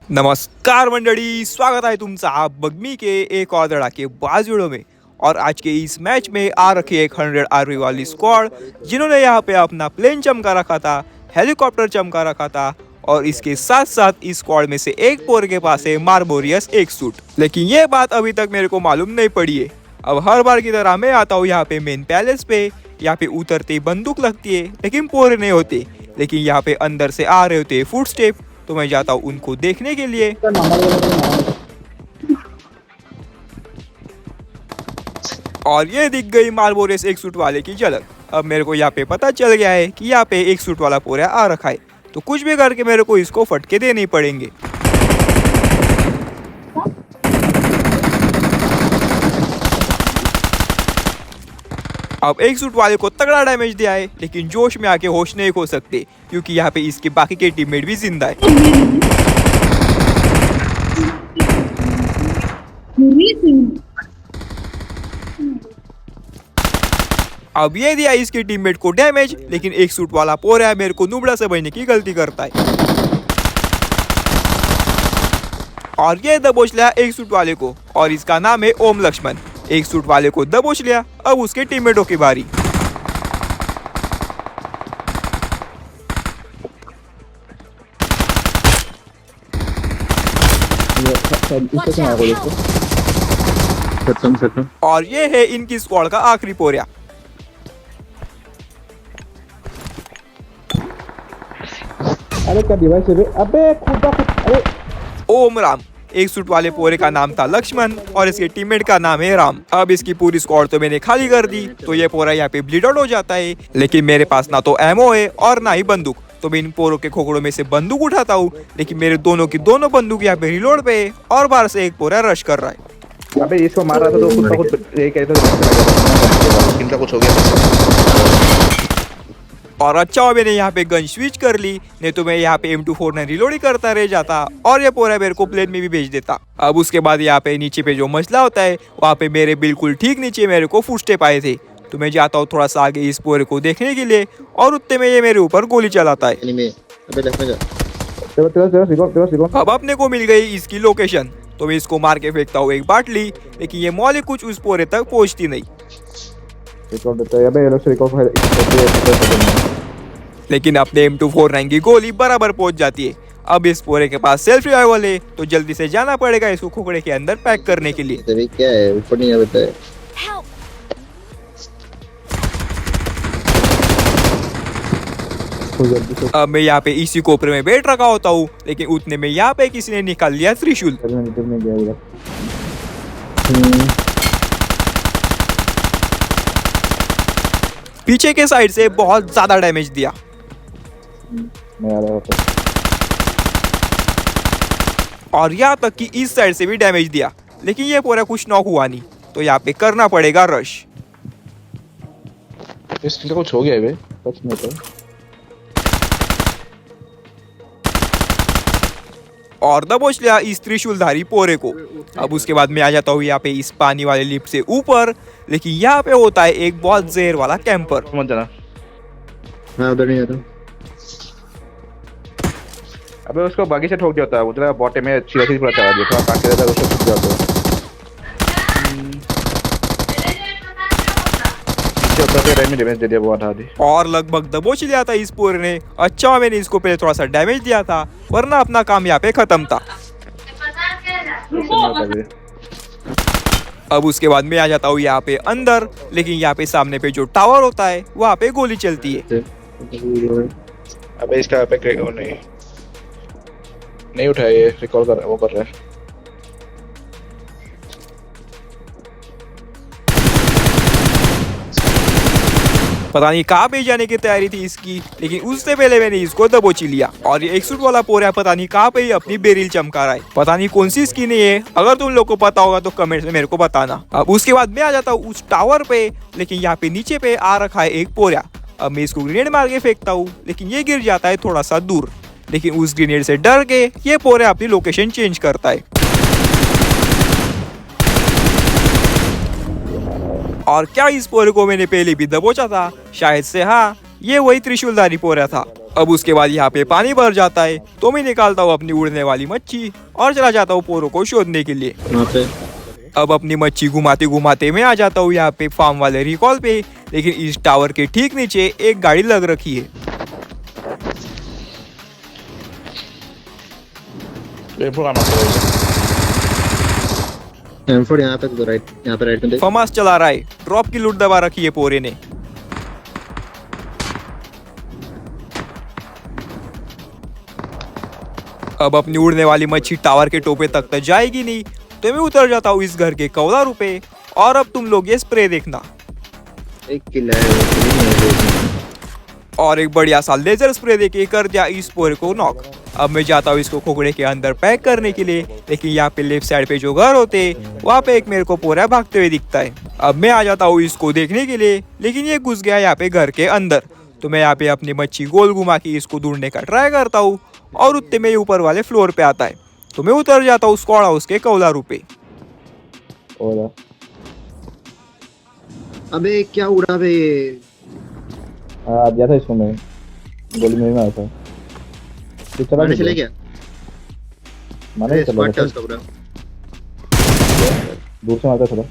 नमस्कार मंडळी, स्वागत है तुमचा बग्मी के एक और धड़ाकेबाज वीडियो में। और आज के इस मैच में आ रखी है 100 आर्मी वाली स्क्वाड, जिन्होंने यहाँ पे अपना प्लेन चमका रखा था, हेलीकॉप्टर चमका रखा था, और इसके साथ साथ इस स्क्वाड में से एक पोर के पास है मार्बोरियस एक सूट। लेकिन ये बात अभी तक मेरे को मालूम नहीं पड़ी है। अब हर बार की तरह मैं आता हूँ यहाँ पे मेन पैलेस पे, यहाँ पे उतरते ही बंदूक लगती है लेकिन पोरे नहीं होते। लेकिन यहाँ पे अंदर से आ रहे होते फुट स्टेप, तो मैं जाता हूँ उनको देखने के लिए। और ये दिख गई मार्बोरियस एक सूट वाले की झलक। अब मेरे को यहाँ पे पता चल गया है कि यहाँ पे एक सूट वाला पोरा आ रखा है, तो कुछ भी करके मेरे को इसको फटके देने पड़ेंगे। अब एक सूट वाले को तगड़ा डैमेज दिया है, लेकिन जोश में आके होश नहीं खो सकते क्योंकि यहाँ पे इसके बाकी के टीममेट भी जिंदा है। अब ये दिया इसके टीममेट को डैमेज, लेकिन एक सूट वाला पोरा मेरे को नुबड़ा से बचने की गलती करता है और ये दबोच लिया एक सूट वाले को, और इसका नाम है ओम लक्ष्मण। एक सूट वाले को दबोच लिया, अब उसके टीममेटों की बारी। और ये है इनकी स्क्वाड का आखिरी पोरिया। अरे क्या डिवाइस है? अबे खुदा अरे ओम राम। एक सूट वाले पोरे का नाम था लक्ष्मण और इसके टीममेट का नाम है राम। अब इसकी पूरी स्क्वाड तो मैंने खाली कर दी, तो ये पोरा यहाँ पे ब्लीड आउट हो जाता है। लेकिन मेरे पास ना तो एमओ है और ना ही बंदूक, तो मैं इन पोरों के खोखड़ों में से बंदूक उठाता हूँ, लेकिन मेरे दोनों की दोनों बंदूक यहाँ पे रिलोड पे है और बाहर से एक पोरा रश कर रहा है। अबे इसको मार रहा था तो खुद का खुद ये कहता था इनका कुछ हो गया। और अच्छा हुआ मैंने यहाँ पे गन स्विच कर ली, नहीं तो मैं यहाँ पे M249 रिलोड ही करता रह जाता और ये पोरा मेरे को प्लेन में भी भेज देता। अब उसके बाद यहाँ पे नीचे पे जो मसला होता है, वहाँ पे मेरे बिल्कुल ठीक नीचे मेरे को फुटस्टेप आए थे, तो मैं जाता हूँ थोड़ा सा आगे इस पोरे को देखने के लिए, और उतने में ये मेरे ऊपर गोली चलाता है। अब अपने को मिल गई इसकी लोकेशन, तो मैं इसको मार के फेंकता हूँ एक बाटली, लेकिन ये मौली कुछ उस पोरे तक पहुँचती नहीं। लेकिन अपने M249 की गोली बराबर पहुंच जाती है। अब इस पोरे के पास सेल्फ रिवाइवल है, तो जल्दी से जाना पड़ेगा इसको खोखड़े के अंदर पैक करने के लिए। अभी क्या है ऊपर नहीं आता है। अब मैं यहाँ पे इसी कोपरे में बैठ रखा होता हूँ, लेकिन उतने में यहाँ पे किसी ने निकाल लिया त्रिशूल। पीछे के साइड से बहुत ज्यादा डैमेज दिया। और यहाँ तक कि इस साइड से भी डैमेज दिया, लेकिन ये पूरा कुछ नॉक हुआ नहीं, तो यहाँ पे करना पड़ेगा रश। इसका कुछ हो गया है सच में तो। और दबोच लिया इस त्रिशूलधारी पोरे को। अब उसके बाद मैं आ जाता हूँ यहाँ पे इस पानी वाले लिफ्ट से ऊपर, लेकिन यहाँ पे होता है एक बहुत जहर वाला कैंपर। मत जाना, मैं उधर नहीं आता। अबे उसको बागी से ठोक दिया होता है, उधर बॉटे में अच्छी अच्छी पूरा चला दिया, थोड़ा काट के देता उसको ठोक दिया होता है। डैमेज दे दिया, वो हटा दी। और लगभग दबोच लिया था इस पोरे ने। अच्छा मैंने इसको पहले थोड़ा सा डैमेज दिया था, वरना अपना काम यहाँ पे खत्म था। अब उसके बाद मैं आ जाता हूँ यहाँ पे अंदर, लेकिन यहाँ पे सामने पे जो टावर होता है वहाँ पे गोली चलती है। अबे इसका पे नहीं उठाया, ये रिकॉल कर वो कर रहा है। पता नहीं कहाँ पे जाने की तैयारी थी इसकी, लेकिन उससे पहले मैंने इसको दबोच लिया। और ये एक सूट वाला पोरा पता नहीं कहाँ पे ही अपनी बेरिल चमका रहा है, पता नहीं कौन सी स्किन है। अगर तुम लोग को पता होगा तो कमेंट में मेरे को बताना। अब उसके बाद मैं आ जाता हूँ उस टावर पे, लेकिन यहाँ पे नीचे पे आ रखा है एक पोरा। अब मैं इसको ग्रेनेड मार के फेंकता हूँ, लेकिन ये गिर जाता है थोड़ा सा दूर। लेकिन उस ग्रेनेड से डर के ये पोरा अपनी लोकेशन चेंज करता है। और क्या इस पोरे को मैंने पहले भी दबोचा था? शायद से हाँ, ये वही त्रिशूलधारी पोरा था। अब उसके बाद यहाँ पे पानी भर जाता है, तो मैं निकालता हूँ अपनी उड़ने वाली मच्छी और चला जाता हूँ पोरों को शोधने के लिए। वहाँ पे अब अपनी मच्छी घुमाते घुमाते मैं आ जाता हूँ यहाँ पे फार्म वाले रिकॉल पे, लेकिन इस टावर के ठीक नीचे एक गाड़ी लग रखी है। M4 आना पड़ेगा। M4 यहाँ पे तो राइट, यहाँ पे राइट में देख। फमास चला रहा है, ड्रॉप की लूट दबा रखी है पोरे ने। अब अपनी उड़ने वाली मच्छी टावर के टोपे तक तो जाएगी नहीं, तो मैं उतर जाता हूँ इस घर के कौलारू पे। और अब तुम लोग ये स्प्रे देखना, एक किल है वो, किल नहीं है और एक बढ़िया सा लेजर स्प्रे देके कर दिया इस पोरे को नॉक। अब मैं जाता हूँ इसको खोखड़े के अंदर पैक करने के लिए, लेकिन यहाँ पे लेफ्ट साइड पे जो घर होते वहाँ पे एक मेरे को पोरा भागते हुए दिखता है। अब मैं आ जाता हूँ इसको देखने के लिए, लेकिन ये घुस गया यहाँ पे घर के अंदर। तो मैं यहाँ पे अपनी मच्छी गोल घुमा के इसको ढूंढने का ट्राई करता हूँ, और उतने में ऊपर वाले फ्लोर पे आता है, तो मैं उतर जाता हूँ स्क्वाड हाउस के कौलारू पे। और अबे क्या उड़ा बे। आ दिया था इसको मैं, गोली में मारा था। तो चला मारने चले क्या? माने अरे चला स्पॉट है था। उसका पूरा। दूर से मारता थोड़ा।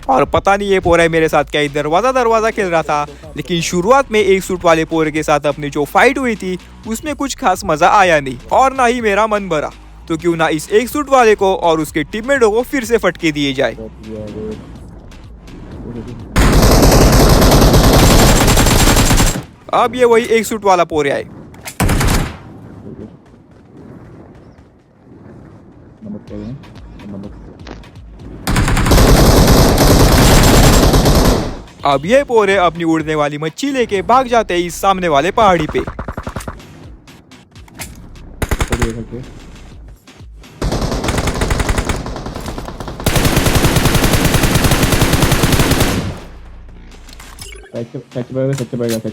और पता नहीं ये पोरा मेरे साथ क्या दरवाजा दरवाजा खेल रहा था, लेकिन शुरुआत में एक सूट वाले पोरे के साथ अपनी जो फाइट हुई थी उसमें कुछ खास मजा आया नहीं, और ना ही मेरा मन भरा। तो क्यों ना इस एक सूट वाले को और उसके टीममेटों को फिर से फटके दिए जाए। अब ये वही एक सूट वाला पोरे आए। अब ये पोरे अपनी उड़ने वाली मच्छी लेके भाग जाते हैं इस सामने वाले पहाड़ी पे।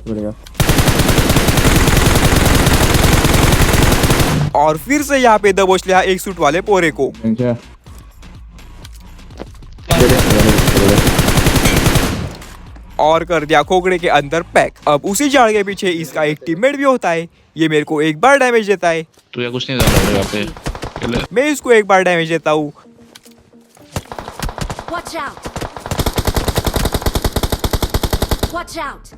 पड़ेगा। और फिर से यहाँ पे दबोच लिया एक सूट वाले पोरे को। और कर दिया खोखड़े के अंदर पैक। अब उसी झाड़ के पीछे इसका एक टीममेट भी होता है, ये मेरे को एक बार डैमेज देता है। तू या कुछ नहीं जाना यहाँ पे। मैं इसको एक बार डैमेज देता हूँ। Watch out! Watch out!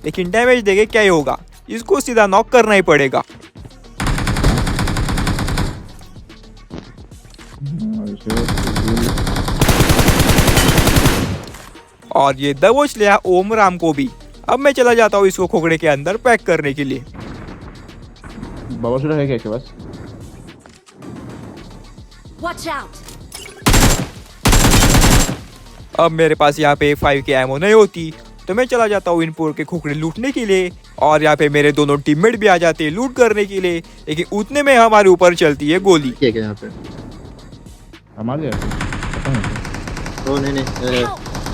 लेकिन डैमेज देके क्या ही होगा, इसको सीधा नॉक करना ही पड़ेगा। और ये दबोच लिया ओम राम को भी। अब मैं चला जाता हूँ इसको खोखड़े के अंदर पैक करने के लिए। बाबा सुरा है क्या इसके पास? Watch out! अब मेरे पास यहाँ पे 5 के एमो नहीं होती, तो मैं चला जाता हूँ इनपुर के खोखड़े लूटने के लिए। और यहाँ पे मेरे दोनों टीममेट भी आ जाते हैं लूट करने के लिए, लेकिन उतने में हमारे ऊपर चलती है गोली। क्या क्या यहाँ पे? हमारे ओ नहीं नहीं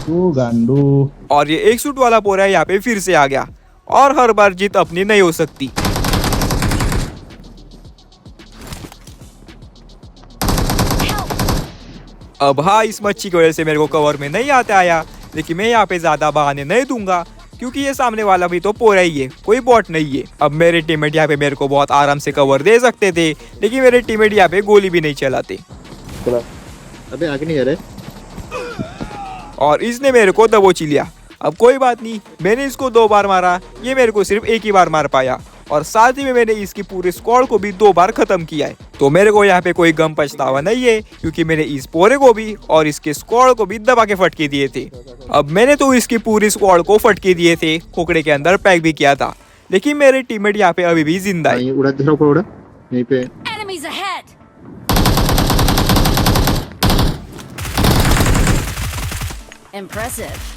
तू गांडू। और ये एक सूट वाला पोरा यहाँ पे फिर से आ गया, और हर बार जीत अपनी नहीं हो सकती। अब हाँ, इस मच्छी की वजह से मेरे को कवर में नहीं आता आया, लेकिन मैं यहाँ पे ज्यादा बहाने नहीं दूंगा, क्योंकि ये सामने वाला भी तो पोरा ही है, कोई बॉट नहीं है। अब मेरे टीममेट यहाँ पे मेरे को बहुत आराम से कवर दे सकते थे, लेकिन मेरे टीममेट यहाँ पे गोली भी नहीं चलाते। अबे आगे नहीं जा रहे। और इसने मेरे को दबोच लिया। अब कोई बात नहीं, मैंने इसको 2 बार मारा, ये मेरे को सिर्फ 1 ही बार मार पाया, और साथ ही में मैंने इसकी पूरे स्क्वाड को भी 2 बार खत्म किया है। तो मेरे को यहाँ पे कोई गम पछतावा नहीं है, क्योंकि मैंने इस पोरे को भी और इसके स्क्वाड को भी दबा के फटके दिए थे। अब मैंने तो इसकी पूरी स्क्वाड को फटके दिए थे, खोखड़े के अंदर पैक भी किया था, लेकिन मेरे टीममेट यहाँ पे अभी भी जिंदा है। ये उड़ा दूसरा ऊपर उड़ा यहीं पे। Enemies ahead! Impressive.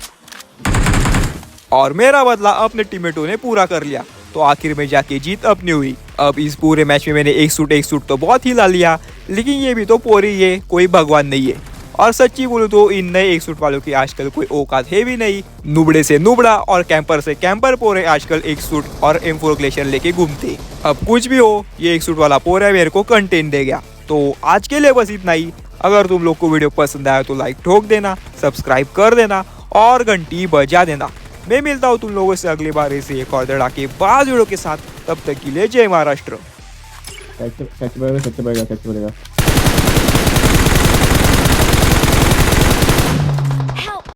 और मेरा बदला अपने टीममेटों ने पूरा कर लिया, तो आखिर में जाके जीत अपनी हुई। अब इस पूरे मैच में मैंने एक सूट तो बहुत हिला लिया, लेकिन ये भी तो पोरी है, कोई भगवान नहीं है। और सच्ची बोलूं तो इन नए एक सूट वालों की आजकल कोई औकात है भी नहीं। नुबड़े से नुबड़ा और कैंपर से कैंपर पोरे आजकल एक सूट और M4 ग्लेशियर लेके घूमते। अब कुछ भी हो, ये एक सूट वाला पोरा मेरे को कंटेंट दे गया। तो आज के लिए बस इतना ही। अगर तुम लोग को वीडियो पसंद आया तो लाइक ठोक देना, सब्सक्राइब कर देना, और घंटी बजा देना। मैं मिलता हूँ तुम लोगों से अगली बार ऐसे एक और धड़ाकेबाज वीडियो के साथ। तब तक के लिए जय महाराष्ट्र। कैसे कैसे बढ़ेगा